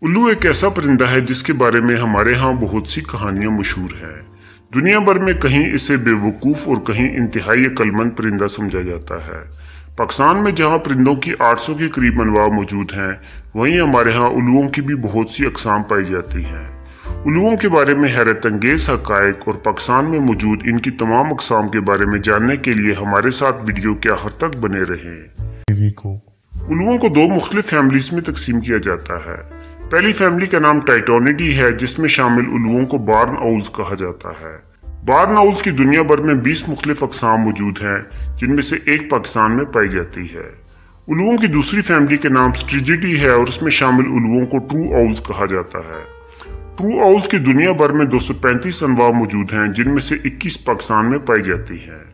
उल्लू एक ऐसा परिंदा है जिसके बारे में हमारे यहाँ बहुत सी कहानियां मशहूर हैं। दुनिया भर में कहीं इसे बेवकूफ़ और कहीं इंतहाई अक्लमंद परिंदा समझा जाता है। पाकिस्तान में जहाँ परिंदों की 800 के करीब अनवा मौजूद हैं, वहीं हमारे यहाँ उल्लुओं की भी बहुत सी अकसाम पाई जाती हैं। उल्लुओं के बारे में हैरत अंगेज हक़ाइक़ और पाकिस्तान में मौजूद इनकी तमाम अकसाम के बारे में जानने के लिए हमारे साथ वीडियो के आखिर तक बने रहें। उल्लुओं को दो मुख्तलिफ फैमिलीज में तकसीम किया जाता है। पहली फैमिली का नाम टाइटोनिडी है, जिसमें शामिल उल्लुओं को बार्न आउल्स कहा जाता है। बार्न आउल्स की दुनिया भर में 20 मुख्तलिफ अकसाम मौजूद हैं, जिनमें से एक पाकिस्तान में पाई जाती है। उल्लुओं की दूसरी फैमिली के नाम स्ट्रिजिडी है और उसमें शामिल उल्लुओं को ट्रू आउल्स कहा जाता है। ट्रू आउल्स की दुनिया भर में 235 अनवा मौजूद हैं, जिनमें से 21 पाकिस्तान में पाई जाती हैं।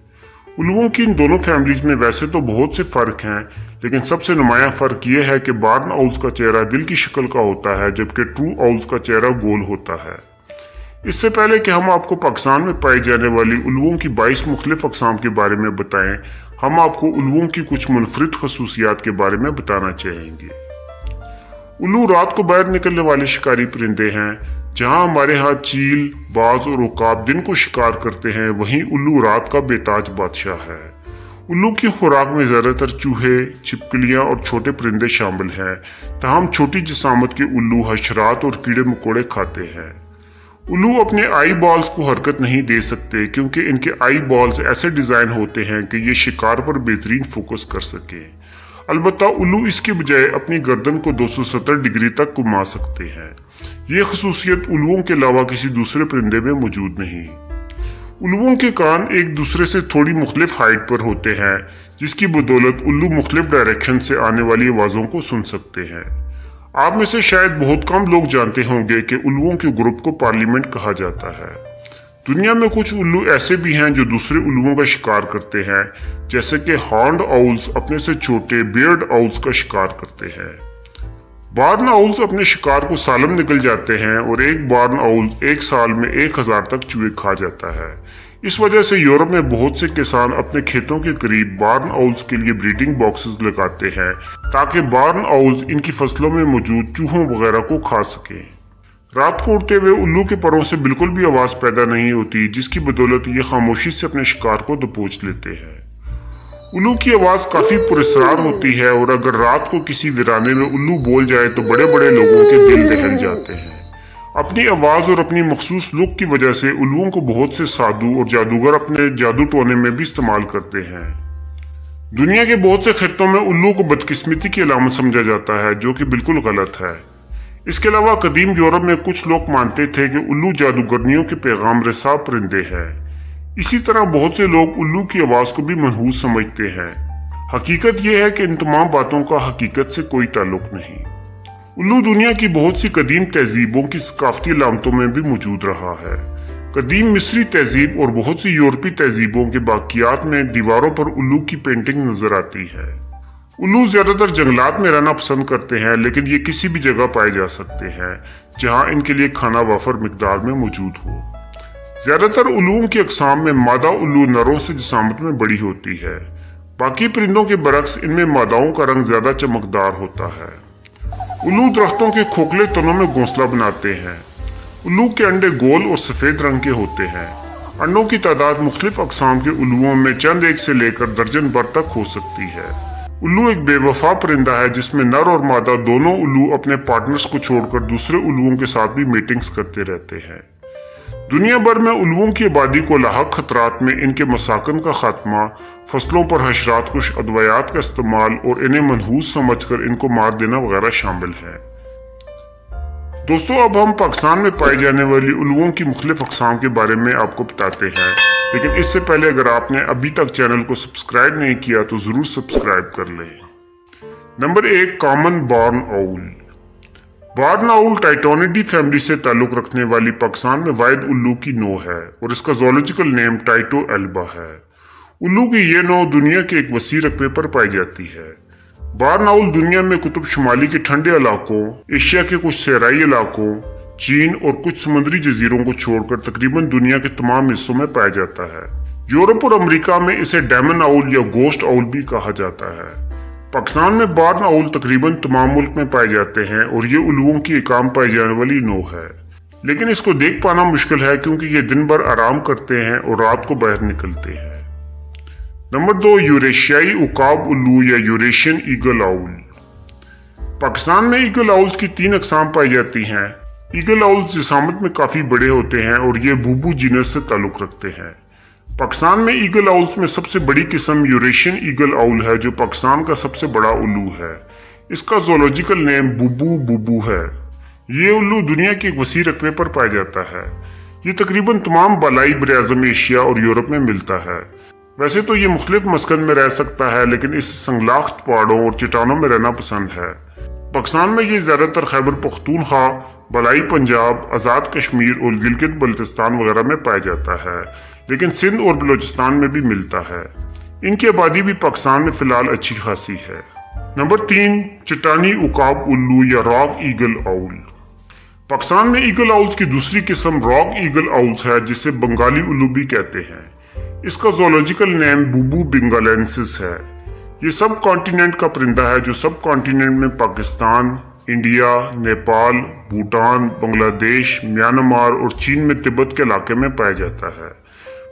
उल्लुओं की इन दोनों फैमिलीज में वैसे तो बहुत से फर्क हैं, लेकिन सबसे नुमाया फर्क यह है कि बार्न आउल्स का चेहरा दिल की शक्ल का होता है, जबकि ट्रू आउल्स का चेहरा गोल होता है। इससे पहले कि हम आपको पाकिस्तान में पाई जाने वाली उल्लुओं की 22 मुख्तलिफ अकसाम के बारे में बताएं, हम आपको उल्लुओं की कुछ मुनफरिद खसूसियात के बारे में बताना चाहेंगे। उल्लू रात को बाहर निकलने वाले शिकारी परिंदे हैं। जहां हमारे यहाँ चील, बाज और उकाब दिन को शिकार करते हैं, वहीं उल्लू रात का बेताज बादशाह है। उल्लू की खुराक में ज्यादातर चूहे, छिपकलियां और छोटे परिंदे शामिल हैं। तमाम छोटी जिसामत के उल्लू हशरात और कीड़े मकोड़े खाते हैं। उल्लू अपने आई बॉल्स को हरकत नहीं दे सकते, क्योंकि इनके आई बॉल्स ऐसे डिजाइन होते हैं कि ये शिकार पर बेहतरीन फोकस कर सके। अलबत्ता उल्लू इसके बजाय अपनी गर्दन को 270 डिग्री तक घुमा सकते हैं। ये खसूसियत उल्लुओं के अलावा किसी दूसरे परिंदे में मौजूद नहीं। उल्लुओं के कान एक दूसरे से थोड़ी मुख्तलिफ हाइट पर होते हैं, जिसकी बदौलत उल्लू मुख्तलिफ डायरेक्शन से आने वाली आवाज़ों को सुन सकते हैं। आप में से शायद बहुत कम लोग जानते होंगे कि उल्लुओं के ग्रुप को पार्लियामेंट कहा जाता है। दुनिया में कुछ उल्लू ऐसे भी हैं जो दूसरे उल्लुओं का शिकार करते हैं, जैसे कि हॉर्न्ड आउल्स अपने से छोटे बियर्ड आउल्स का शिकार करते हैं। बार्न आउल्स अपने शिकार को सालम निकल जाते हैं और एक बार्न आउल एक साल में 1000 तक चूहे खा जाता है। इस वजह से यूरोप में बहुत से किसान अपने खेतों के करीब बार्न आउल्स के लिए ब्रीडिंग बॉक्सेस लगाते हैं, ताकि बार्न आउल्स इनकी फसलों में मौजूद चूहों वगैरह को खा सकें। रात को उड़ते हुए उल्लू के परों से बिल्कुल भी आवाज पैदा नहीं होती, जिसकी बदौलत ये खामोशी से अपने शिकार को दबोच लेते हैं। उल्लू की आवाज काफी पुरस्कार होती है और अगर रात को किसी वीराने में उल्लू बोल जाए तो बड़े बड़े लोगों के दिल दहल जाते हैं। अपनी आवाज और अपनी मखसूस लुक की वजह से उल्लुओं को बहुत से साधु और जादूगर अपने जादू टोने में भी इस्तेमाल करते हैं। दुनिया के बहुत से खित्तों में उल्लू को बदकिस्मती की अलामत समझा जाता है, जो कि बिल्कुल गलत है। इसके अलावा कदीम यूरोप में कुछ लोग मानते थे कि उल्लू जादूगरनियों के पैगाम रसा परिंदे हैं। इसी तरह बहुत से लोग उल्लू की आवाज को भी मनहूस समझते हैं। हकीकत यह है कि इन तमाम बातों का हकीकत से कोई ताल्लुक नहीं। उल्लू दुनिया की बहुत सी कदीम तहजीबों की सकाफती अलामतों में भी मौजूद रहा है। कदीम मिस्री तहजीब और बहुत सी यूरोपी तहजीबों के बाकियात में दीवारों पर उल्लू की पेंटिंग नजर आती है। उल्लू ज्यादातर जंगलात में रहना पसंद करते हैं, लेकिन ये किसी भी जगह पाए जा सकते हैं जहां इनके लिए खाना वाफर मिकदार में मौजूद हो। ज्यादातर उल्लुओं की अकसाम में मादा उल्लू नरों से जिसामत में बड़ी होती है। बाकी परिंदों के बरक्स इनमें मादाओं का रंग ज्यादा चमकदार होता है। उल्लू दरख्तों के खोखले तनों में घोंसला बनाते हैं। उल्लू के अंडे गोल और सफेद रंग के होते हैं। अंडों की तादाद मुख्तलिफ अकसाम के उल्लुओं में चंद एक से लेकर दर्जन भर तक हो सकती है। उल्लू एक बेवफा परिंदा है, जिसमें नर और मादा दोनों उल्लू अपने पार्टनर्स को छोड़कर दूसरे उल्लुओं के साथ भी मीटिंग्स करते रहते हैं। दुनिया भर में उल्लुओं की आबादी को लाहक खतरात में इनके मसाकन का खात्मा, फसलों पर हशरात कुश अदवायात का इस्तेमाल और इन्हें मनहूस समझकर इनको मार देना वगैरह शामिल है। दोस्तों, अब हम पाकिस्तान में पाई जाने वाली उल्लुओं की मुख्तलिफ अकसाम के बारे में आपको बताते हैं, लेकिन इससे पहले अगर आपने अभी तक चैनल को सब्सक्राइब नहीं किया तो जरूर सब्सक्राइब कर लें। Number 1, common barn owl. Barn owl Tytonidae family से ताल्लुक रखने वाली पाकिस्तान में वाहिद उल्लू की नौ है और इसका ज़ूलॉजिकल नेम टाइटो एल्बा है। उल्लू की ये नौ दुनिया के एक वसी रकबे पर पाई जाती है। बार्न आउल दुनिया में कुतुब शुमाली के ठंडे इलाकों, एशिया के कुछ सहराई इलाकों, चीन और कुछ समुद्री जजीरों को छोड़कर तकरीबन दुनिया के तमाम हिस्सों में पाया जाता है। यूरोप और अमेरिका में इसे डायमंड आउल या गोस्ट आउल भी कहा जाता है। پاکستان میں بارن اول تقریباً تمام ملک میں پائے جاتے ہیں اور یہ الوؤں کی ایک عام پائی جانے والی نوع ہے، لیکن اس کو دیکھ پانا مشکل ہے کیونکہ یہ دن بھر آرام کرتے ہیں اور رات کو باہر نکلتے ہیں۔ نمبر 2، یوریشیائی عقاب الو یا یوریشین ایگل آؤل۔ پاکستان میں ایگل آؤلز کی 3 اقسام پائی جاتی ہیں۔ ایگل آؤلز جسامت میں کافی بڑے ہوتے ہیں اور یہ بوبو جینس سے تعلق رکھتے ہیں۔ پاکستان میں ایگل آؤلز میں سب سے بڑی قسم یوریشین ایگل آؤل ہے جو پاکستان کا سب سے بڑا الو ہے۔ اس کا زولوجیکل نیم بوبو ہے۔ یہ الو دنیا کے ایک وسیع رقبے پر پایا جاتا ہے۔ یہ تقریباً تمام بالائی براعظم ایشیا اور یورپ میں ملتا ہے۔ ویسے تو یہ مختلف مسکن میں رہ سکتا ہے لیکن اس سنگلاخت پہاڑوں اور چٹانوں میں رہنا پسند ہے۔ پاکستان میں یہ زیادہ تر خیبر پختونخوا، بالائی پنجاب، آزاد کشمیر اور گلگت بلتستان وغیرہ میں پایا جاتا ہے، لیکن سندھ اور بلوچستان میں بھی ملتا ہے۔ ان کی آبادی بھی پاکستان میں فی الحال اچھی خاصی ہے۔ نمبر 3، چٹانی عقاب الو یا راک ایگل آؤل۔ پاکستان میں ایگل آؤلز کی دوسری قسم راک ایگل آؤلز ہے جسے بنگالی الو بھی کہتے ہیں۔ اس کا زولوجیکل نیم بوبو بنگالینسس ہے۔ یہ سب کانٹیننٹ کا پرندہ ہے جو سب کانٹیننٹ میں پاکستان، انڈیا، نیپال، بھوٹان، بنگلہ دیش، میانمار اور چین میں تبت کے علاقے میں پایا جاتا ہے۔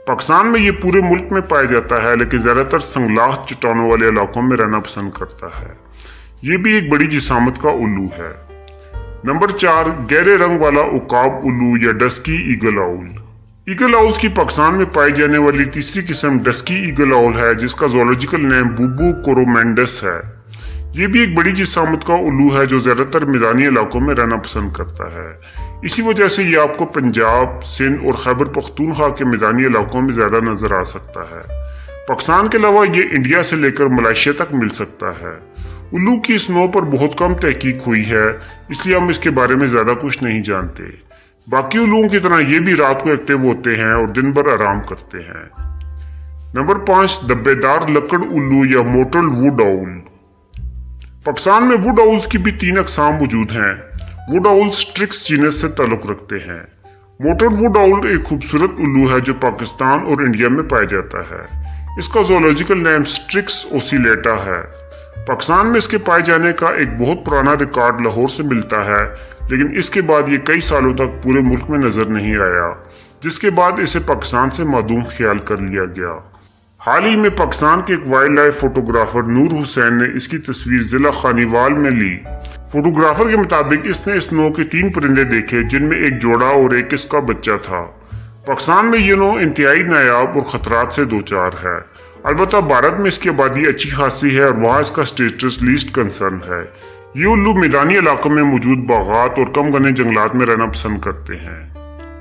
پاکستان میں یہ پورے ملک میں پایا جاتا ہے لیکن زیادہ تر سنگلاخت چٹانوں والے علاقوں میں رہنا پسند کرتا ہے۔ یہ بھی ایک بڑی جسامت کا الو ہے۔ نمبر 4، گہرے رنگ والا عقاب الو یا ڈسکی ایگل آؤل۔ ایگل آؤلز کی پاکستان میں پائی جانے والی تیسری قسم ڈسکی ایگل آؤل ہے جس کا زولوجیکل نیم بوبو کورومینڈس ہے۔ یہ بھی ایک بڑی جسامت کا الو ہے جو زیادہ تر میدانی علاقوں میں رہنا پسند کرتا ہے۔ اسی وجہ سے یہ آپ کو پنجاب، سندھ اور خیبر پختونخوا کے میدانی علاقوں میں زیادہ نظر آ سکتا ہے۔ پاکستان کے علاوہ یہ انڈیا سے لے کر ملائیشیا تک مل سکتا ہے۔ الو کی اس نوع پر بہت کم تحقیق ہوئی ہے، اس لیے ہم اس کے بارے میں زیادہ کچھ نہیں جانتے۔ باقی الوؤں کی طرح یہ بھی رات کو ایکٹیو ہوتے ہیں اور دن بھر آرام کرتے ہیں۔ نمبر 5، دبے دار لکڑ الو یا موٹل ووڈ آؤل۔ پاکستان میں ووڈ آؤلز کی بھی 3 اقسام موجود ہیں۔ ووڈ آؤلز سٹرکس جینس سے تعلق رکھتے ہیں۔ موٹل ووڈ آؤل ایک خوبصورت الو ہے جو پاکستان اور انڈیا میں پایا جاتا ہے۔ اس کا زولوجیکل نیم سٹرکس اوسیلیٹا ہے۔ پاکستان میں اس کے پائے جانے کا ایک بہت پرانا ریکارڈ لاہور سے ملتا ہے، لیکن اس کے بعد یہ کئی سالوں تک پورے ملک میں نظر نہیں آیا، جس کے بعد اسے پاکستان سے معدوم خیال کر لیا گیا۔ حال ہی میں پاکستان کے ایک وائلڈ لائف فوٹوگرافر نور حسین نے اس کی تصویر ضلع خانیوال میں لی۔ فوٹوگرافر کے مطابق اس نے اس نوع کے 3 پرندے دیکھے جن میں ایک جوڑا اور ایک اس کا بچہ تھا۔ پاکستان میں یہ نوع انتہائی نایاب اور خطرات سے دوچار ہے۔ البتہ بھارت میں اس کی آبادی اچھی خاصی ہے اور وہاں اس کا سٹیٹس لیسٹ کنسرن ہے۔ یہ الو میدانی علاقوں میں موجود باغات اور کم گھنے جنگلات میں رہنا پسند کرتے ہیں۔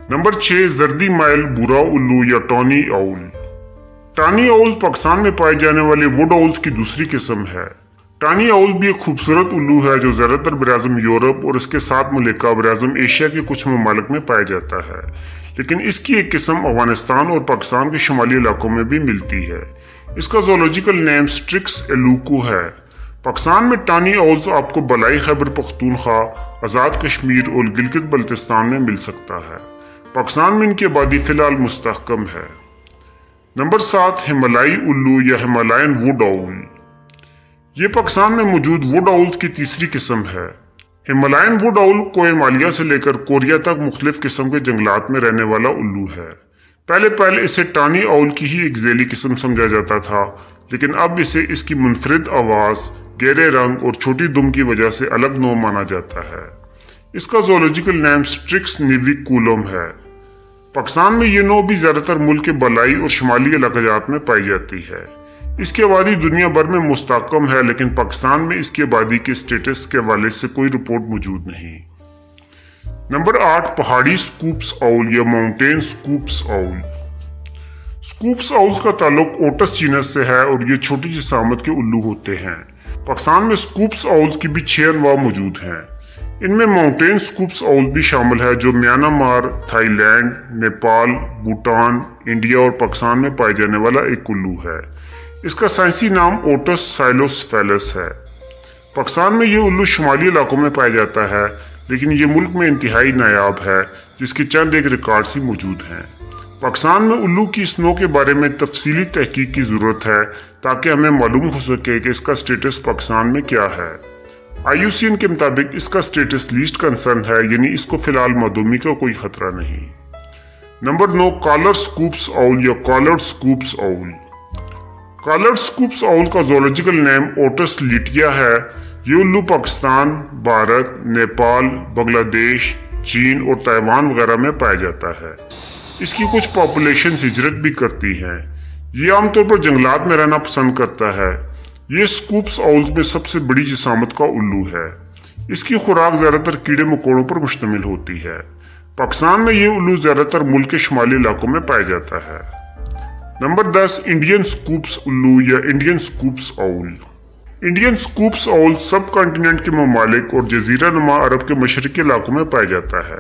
نمبر 6، زردی مائل بھورا الو یا ٹانی آؤل۔ ٹانی آؤل پاکستان میں پائے جانے والے ووڈ آؤلز کی دوسری قسم ہے۔ ٹانی آؤل بھی ایک خوبصورت الو ہے جو زیادہ تر براعظم یورپ اور اس کے ساتھ ملکہ براعظم ایشیا کے کچھ ممالک میں پایا جاتا ہے، لیکن اس کی ایک قسم افغانستان اور پاکستان کے شمالی علاقوں میں بھی ملتی ہے۔ اس کا زولوجیکل نیم سٹرکس ایلوکو ہے۔ پاکستان میں ٹانی آؤلز آپ کو بالائی خیبر پختونخوا، آزاد کشمیر اور گلگت بلتستان میں مل سکتا ہے۔ پاکستان میں ان کی آبادی فی الحال مستحکم ہے۔ نمبر 7، ہمالائی الو یا ہمالین ووڈ آؤل۔ یہ پاکستان میں موجود ووڈ آؤلز کی تیسری قسم ہے۔ ہمالین ووڈ آؤل کو ہمالیہ سے لے کر کوریا تک مختلف قسم کے جنگلات میں رہنے والا الو ہے۔ پہلے اسے ٹانی آؤل کی ہی ایک ذیلی قسم سمجھا جاتا تھا، لیکن اب اسے اس کی منفرد آواز، گہرے رنگ اور چھوٹی دم کی وجہ سے الگ نوع مانا جاتا ہے۔ اس کا زولوجیکل نیم سٹرکس نیویکولم ہے۔ پاکستان میں یہ نوع بھی زیادہ تر ملک کے بالائی اور شمالی علاقات میں پائی جاتی ہے۔ اس کی آبادی دنیا بھر میں مستحکم ہے، لیکن پاکستان میں اس کی آبادی کے سٹیٹس کے حوالے سے کوئی رپورٹ موجود نہیں۔ نمبر 8، پہاڑی سکوپس آؤل یا ماؤنٹین سکوپس آؤل۔ سکوپس آؤلز کا تعلق اوٹس جینس سے ہے اور یہ چھوٹی جسامت کے الو ہوتے ہیں۔ پاکستان میں سکوپس آؤلز کی بھی 6 انواع موجود ہیں۔ ان میں ماؤنٹین سکوپس آؤل بھی شامل ہے جو Myanmar, Thailand, Nepal, Bhutan, India اور پاکستان میں پائے جانے والا ایک الو ہے۔ اس کا سائنسی نام اوٹس سائلوسفیلس ہے۔ پاکستان میں یہ الو شمالی علاقوں میں پایا جاتا ہے، لیکن یہ ملک میں انتہائی نایاب ہے، جس کے چند ایک ریکارڈز ہی موجود ہیں۔ پاکستان میں الو کی اس نوع کے بارے میں تفصیلی تحقیق کی ضرورت ہے، ताकि हमें मालूम हो सके कि इसका स्टेटस पाकिस्तान में क्या है। IUCN के मुताबिक इसका स्टेटस लीस्ट कंसर्न है, यानी इसको फिलहाल मदूमी का कोई खतरा नहीं। नंबर 9, कॉलर स्कूप्स आउल या collared scoops owl. Collared scoops owl का ज़ूलॉजिकल नेम ओटस लिटिया है। ये उल्लू पाकिस्तान, भारत, नेपाल, बांग्लादेश, चीन और ताइवान वगैरह में पाया जाता है। इसकी कुछ पॉपुलेशन हिजरत भी करती हैं। ये आमतौर पर जंगलात में रहना पसंद करता है। ये स्कूप्स आउल्स में सबसे बड़ी जिसामत का उल्लू है। इसकी खुराक ज्यादातर कीड़े मकोड़ों पर मुश्तमिल होती है। पाकिस्तान में ये उल्लू ज्यादातर मुल्क के शुमाली इलाकों में पाया जाता है। नंबर 10, इंडियन स्कूप्स उल्लू या Indian scoops owl. Indian scoops owl सब कॉन्टिनेंट के ममालिक और जजीरा नुमा अरब के मशरकी इलाकों में पाया जाता है।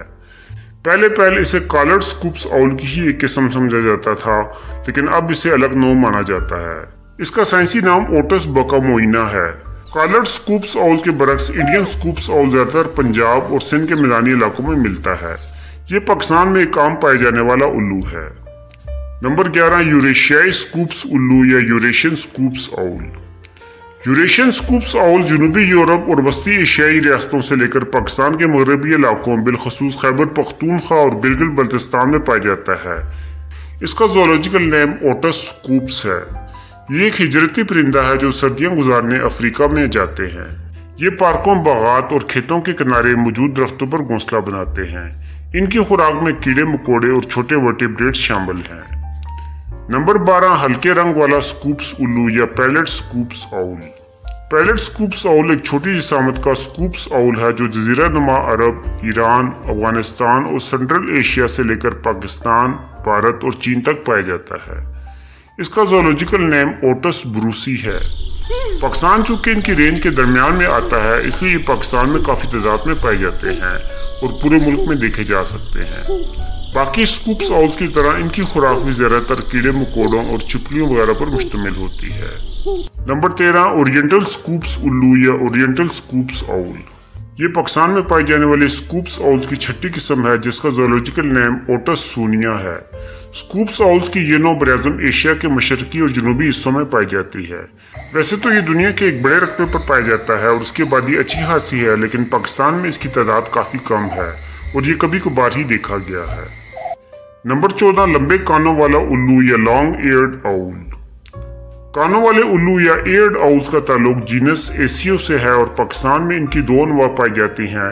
पहले इसे कॉलर्ड स्कूप्स आउल की ही एक किस्म समझा जाता था, लेकिन अब इसे अलग नाम माना जाता है। इसका साइंसी नाम ओटस बकामोइना है। कॉलर्ड स्कूप्स आउल के बरक्स इंडियन स्कूप्स आउल ज्यादातर पंजाब और सिंध के मैदानी इलाकों में मिलता है। ये पाकिस्तान में एक आम पाए जाने वाला उल्लू है। नंबर 11, यूरेशियाई स्कूप्स उल्लू या Eurasian scops owl. Eurasian scops owl जनूबी यूरोप और वस्ती एशियाई रियासतों से लेकर पाकिस्तान के मगरबी इलाकों बिलखसूस खैबर पख्तूनख्वा और गिलगित बल्तिस्तान में पाया जाता है। इसका ज़ूलॉजिकल नेम ओटस स्कूप्स है। ये एक हिजरती परिंदा है जो सर्दियां गुजारने अफ्रीका में जाते हैं। ये पार्कों, बागात और खेतों के किनारे मौजूद दरख्तों पर घोंसला बनाते हैं। इनकी खुराक में कीड़े मकोड़े और छोटे वर्टिब्रेट्स शामिल हैं। नंबर 12, हल्के रंग वाला स्कूप्स उल्लू या pallid scops owl. Pallid scops owl एक छोटी जिसामत का स्कूप्स आउल है जो जजीरा नुमा अरब, ईरान, अफगानिस्तान और सेंट्रल एशिया से लेकर पाकिस्तान, भारत और चीन तक पाया जाता है। इसका ज़ूलॉजिकल नेम ओटस ब्रूसी है। पाकिस्तान चूंकि इनकी रेंज के दरमियान में आता है, इसलिए ये पाकिस्तान में काफी तादाद में पाए जाते हैं और पूरे मुल्क में देखे जा सकते हैं। बाकी स्कूप्स आउल्स की तरह इनकी खुराक भी ज्यादातर कीड़े मकोड़ों और छिपकलियों वगैरह पर मुश्तमिल होती है। नंबर 13, ओरिएंटल स्कूप्स उल्लू या ओरिएंटल स्कूप्स आउल। ये पाकिस्तान में पाई जाने वाले स्कूप्स आउल्स की छठी किस्म है जिसका ज़ूलॉजिकल नेम ओटस सूनिया है। स्कूप्स आउल्स की ये नौ बराज़म एशिया के मशरकी और जनूबी हिस्सों में पाई जाती है। वैसे तो ये दुनिया के एक बड़े रकबे पर पाया जाता है और उसकी आबादी अच्छी खासी है, लेकिन पाकिस्तान में इसकी तादाद काफी कम है और ये कभी कभार ही देखा गया है। नंबर 14, लंबे कानों वाला उल्लू या लॉन्ग एयर्ड आउल। कानों वाले उल्लू या एयर्ड आउल्स का ताल्लुक जीनस एसियो से है और पाकिस्तान में इनकी दो अनवा पाई जाती हैं,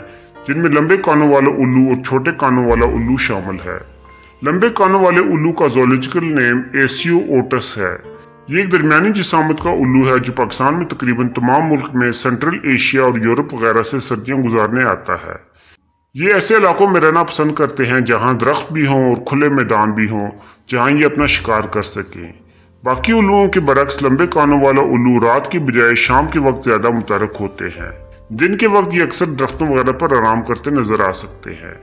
जिनमें लंबे कानों वाला उल्लू और छोटे कानों वाला उल्लू शामिल है। लंबे कानों वाले उल्लू का ज़ूलॉजिकल नेम एसियो ओटस है। ये एक दरमियानी जिसामत का उल्लू है जो पाकिस्तान में तकरीबन तमाम मुल्क में सेंट्रल एशिया और यूरोप वगैरह से सर्दियां गुजारने आता है। ये ऐसे इलाकों में रहना पसंद करते हैं जहां दरख्त भी हों और खुले मैदान भी हों, जहां ये अपना शिकार कर सकें। बाकी उल्लुओं के बरक्स लंबे कानों वाला उल्लू रात की बजाय शाम के वक्त ज्यादा मुतहरक होते हैं। दिन के वक्त ये अक्सर दरख्तों वगैरह पर आराम करते नजर आ सकते हैं।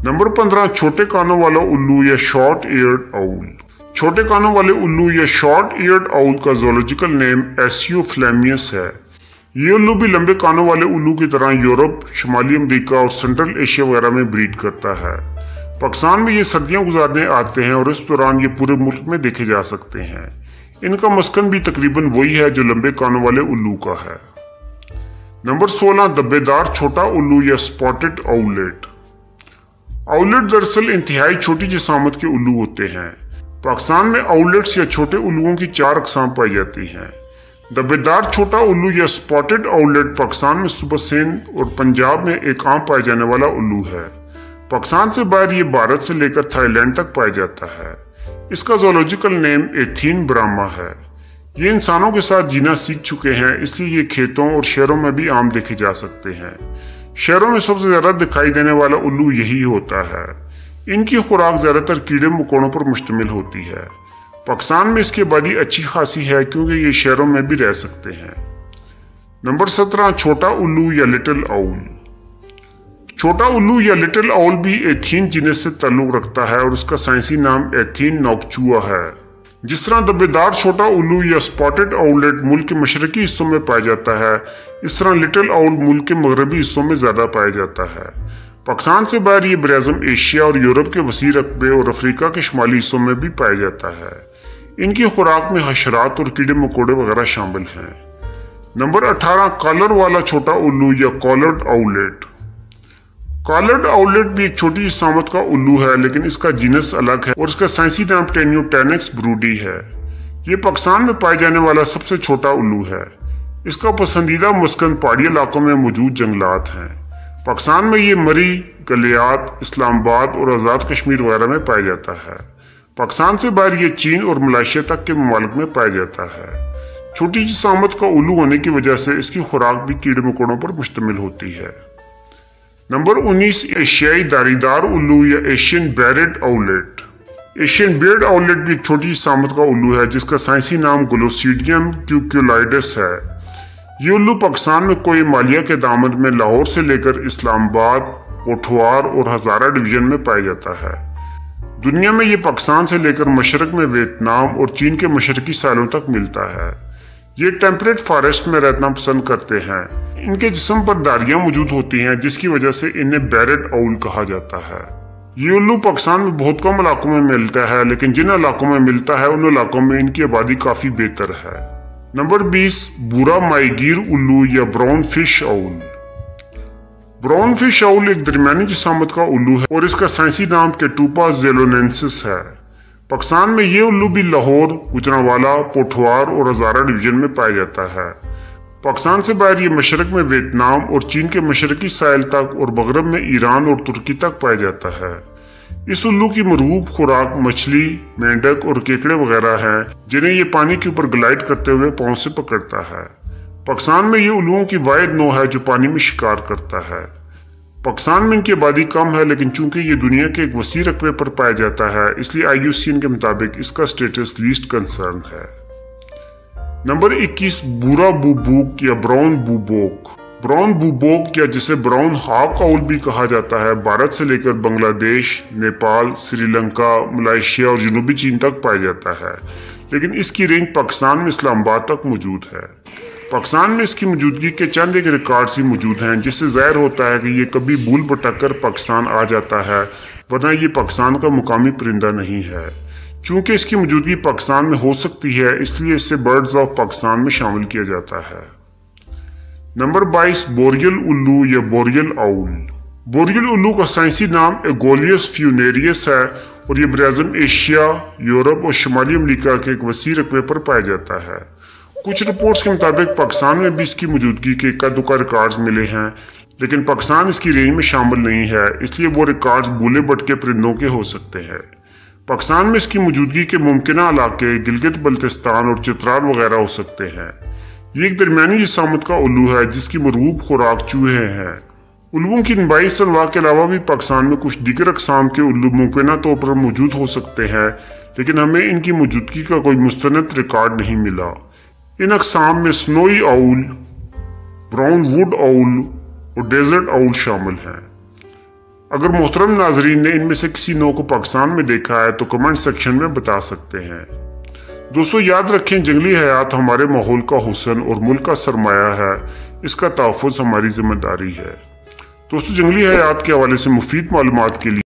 नंबर 15, छोटे कानों वाला उल्लू या शॉर्ट एयर्ड आउल। छोटे कानों वाले उल्लू या शॉर्ट एयर्ड आउल का ज़ूलॉजिकल नेम एसियो फ्लैमियस है। ये उल्लू भी लंबे कानों वाले उल्लू की तरह यूरोप, शुमाली अमेरिका और सेंट्रल एशिया वगैरह में ब्रीड करता है। पाकिस्तान में ये सर्दियां गुजारने आते हैं और इस दौरान ये पूरे मुल्क में देखे जा सकते हैं। इनका मस्कन भी तकरीबन वही है जो लंबे कानों वाले उल्लू का है। नंबर 16, दब्बेदार छोटा उल्लू या स्पॉटेड आउलेट। आउलेट दरअसल इंतहाई छोटी जिसामत के उल्लू होते हैं। पाकिस्तान में आउलेट्स या छोटे उल्लुओं की 4 अक़साम पाई जाती हैं। दब्बेदार छोटा उल्लू या स्पॉटेड आउलेट पाकिस्तान में सूबा सिंध और पंजाब में एक आम पाए जाने वाला उल्लू है। पाकिस्तान से बाहर ये भारत से लेकर थाईलैंड तक पाया जाता है। इसका ज़ूलॉजिकल नेम एथीन ब्राह्मा है। ये इंसानों के साथ जीना सीख चुके हैं, इसलिए ये खेतों और शहरों में भी आम देखे जा सकते हैं। शहरों में सबसे ज्यादा दिखाई देने वाला उल्लू यही होता है। इनकी खुराक ज्यादातर कीड़े मकोड़ों पर मुश्तमिल होती है। पाकिस्तान में इसकी आबादी अच्छी खासी है क्योंकि ये शहरों में भी रह सकते हैं। नंबर 17, छोटा उल्लू या लिटिल आउल। छोटा उल्लू या लिटिल आउल भी एथीन जीनस से ताल्लुक रखता है और उसका साइंसी नाम एथीन नोक्चुआ है। जिस तरह दब्बेदार छोटा उल्लू या स्पॉटेड आउलेट मुल्क के मशरकी हिस्सों में पाया जाता है, इस तरह लिटिल आउल मुल्क के मगरबी हिस्सों में ज्यादा पाया जाता है। पाकिस्तान से बाहर ये बराज़म एशिया और यूरोप के वसी रकबे और अफ्रीका के शुमाली हिस्सों में भी पाया जाता है। ان کی خوراک میں حشرات اور کیڑے مکوڑے وغیرہ شامل ہیں۔ نمبر 18 کالر والا چھوٹا الو یا کالرڈ آؤلیٹ۔ کالرڈ آؤلیٹ بھی ایک چھوٹی سامت کا الو ہے، لیکن اس کا جینس الگ ہے اور اس کا سائنسی نام ٹینیوٹینکس برودی ہے۔ یہ پاکستان میں پائے جانے والا سب سے چھوٹا الو ہے۔ اس کا پسندیدہ مسکن پہاڑی علاقوں میں موجود جنگلات ہیں۔ پاکستان میں یہ مری، گلیات، اسلام آباد اور آزاد کشمیر وغیرہ میں پایا جاتا ہے۔ پاکستان سے باہر یہ چین اور ملائیشیا تک کے ممالک میں پایا جاتا ہے۔ چھوٹی سامت کا الو ہونے کی وجہ سے اس کی خوراک بھی کیڑے مکوڑوں پر مشتمل ہوتی ہے۔ نمبر 19 ایشیائی دھاری دار الو یا ایشین بیرڈ آؤلیٹ۔ ایشین بیرڈ آؤلیٹ بھی ایک چھوٹی سامت کا الو ہے جس کا سائنسی نام گلوسیڈیم کیوکیولائڈس ہے۔ یہ الو پاکستان میں کوئی مالیہ کے دامن میں لاہور سے لے کر اسلام آباد، پوٹھوار اور ہزارہ ڈویژن میں پایا جاتا ہے۔ دنیا میں یہ پاکستان سے لے کر مشرق میں ویتنام اور چین کے مشرقی ساحلوں تک ملتا ہے۔ یہ ٹیمپریٹ فارسٹ میں رہنا پسند کرتے ہیں۔ ان کے جسم پر داریاں موجود ہوتی ہیں جس کی وجہ سے انہیں بیرڈ آؤل کہا جاتا ہے۔ یہ الو پاکستان میں بہت کم علاقوں میں ملتا ہے، لیکن جن علاقوں میں ملتا ہے ان علاقوں میں ان کی آبادی کافی بہتر ہے۔ نمبر 20 بھورا ماہی گیر الو یا براؤن فش آؤل۔ براؤن فش آؤل ایک درمیانی جسامت کا الو ہے اور اس کا سائنسی نام کیٹوپا زیلونینسس ہے۔ پاکستان میں یہ الو بھی لاہور، گوجرانوالا، پوٹھوار اور ہزارہ ڈویژن میں پایا جاتا ہے۔ پاکستان سے باہر یہ مشرق میں ویتنام اور چین کے مشرقی ساحل تک اور مغرب میں ایران اور ترکی تک پایا جاتا ہے۔ اس الو کی مرغوب خوراک مچھلی، مینڈک اور کیکڑے وغیرہ ہیں جنہیں یہ پانی کے اوپر گلائڈ کرتے ہوئے پاؤں سے پکڑتا ہے۔ پاکستان میں یہ الوؤں کی واحد نوع ہے جو پانی میں شکار کرتا ہے۔ پاکستان میں ان کی آبادی کم ہے، لیکن چونکہ یہ دنیا کے ایک وسیع رقبے پر پایا جاتا ہے اس لیے IUCN کے مطابق اس کا سٹیٹس لیسٹ کنسرن ہے۔ نمبر 21 بھورا بوبوک یا براؤن بوبوک۔ براؤن بوبوک یا جسے براؤن ہاک آؤل بھی کہا جاتا ہے بھارت سے لے کر بنگلہ دیش، نیپال، سری لنکا، ملائیشیا اور جنوبی چین تک پایا جاتا ہے، لیکن اس کی رینج پاکستان میں اسلام آباد تک موجود ہے۔ پاکستان میں اس کی موجودگی کے چند ایک ریکارڈز ہی موجود ہیں جس سے ظاہر ہوتا ہے کہ یہ کبھی بھول بھٹک کر پاکستان آ جاتا ہے، ورنہ یہ پاکستان کا مقامی پرندہ نہیں ہے۔ چونکہ اس کی موجودگی پاکستان میں ہو سکتی ہے اس لیے اسے برڈز آف پاکستان میں شامل کیا جاتا ہے۔ نمبر 22 بوریل الو یا بوریل آؤل۔ بوریل الو کا سائنسی نام ایگولیس فیونیریس ہے اور یہ براعظم ایشیا، یورپ اور شمالی امریکہ کے ایک وسیع رقبے پر پایا جاتا ہے۔ کچھ رپورٹس کے مطابق پاکستان میں بھی اس کی موجودگی کے اکا دکا ریکارڈز ملے ہیں، لیکن پاکستان اس کی رینج میں شامل نہیں ہے، اس لیے وہ ریکارڈز بھولے بھٹکے پرندوں کے ہو سکتے ہیں۔ پاکستان میں اس کی موجودگی کے ممکنہ علاقے گلگت بلتستان اور چترال وغیرہ ہو سکتے ہیں۔ یہ ایک درمیانی جسامت کا الو ہے جس کی مرغوب خوراک چوہے ہیں۔ الوؤں کی 22 انواع کے علاوہ بھی پاکستان میں کچھ دیگر اقسام کے الو ممکنہ طور پر موجود ہو سکتے ہیں، لیکن ہمیں ان کی موجودگی کا کوئی مستند ریکارڈ نہیں ملا۔ ان اقسام میں سنوئی آؤل، براؤن ووڈ آؤل اور ڈیزرٹ آؤل شامل ہیں۔ اگر محترم ناظرین نے ان میں سے کسی نوع کو پاکستان میں دیکھا ہے تو کمنٹ سیکشن میں بتا سکتے ہیں۔ دوستو یاد رکھیں جنگلی حیات ہمارے ماحول کا حسن اور ملک کا سرمایہ ہے، اس کا تحفظ ہماری ذمہ داری ہے۔ دوستو جنگلی حیات کے حوالے سے مفید معلومات کے لیے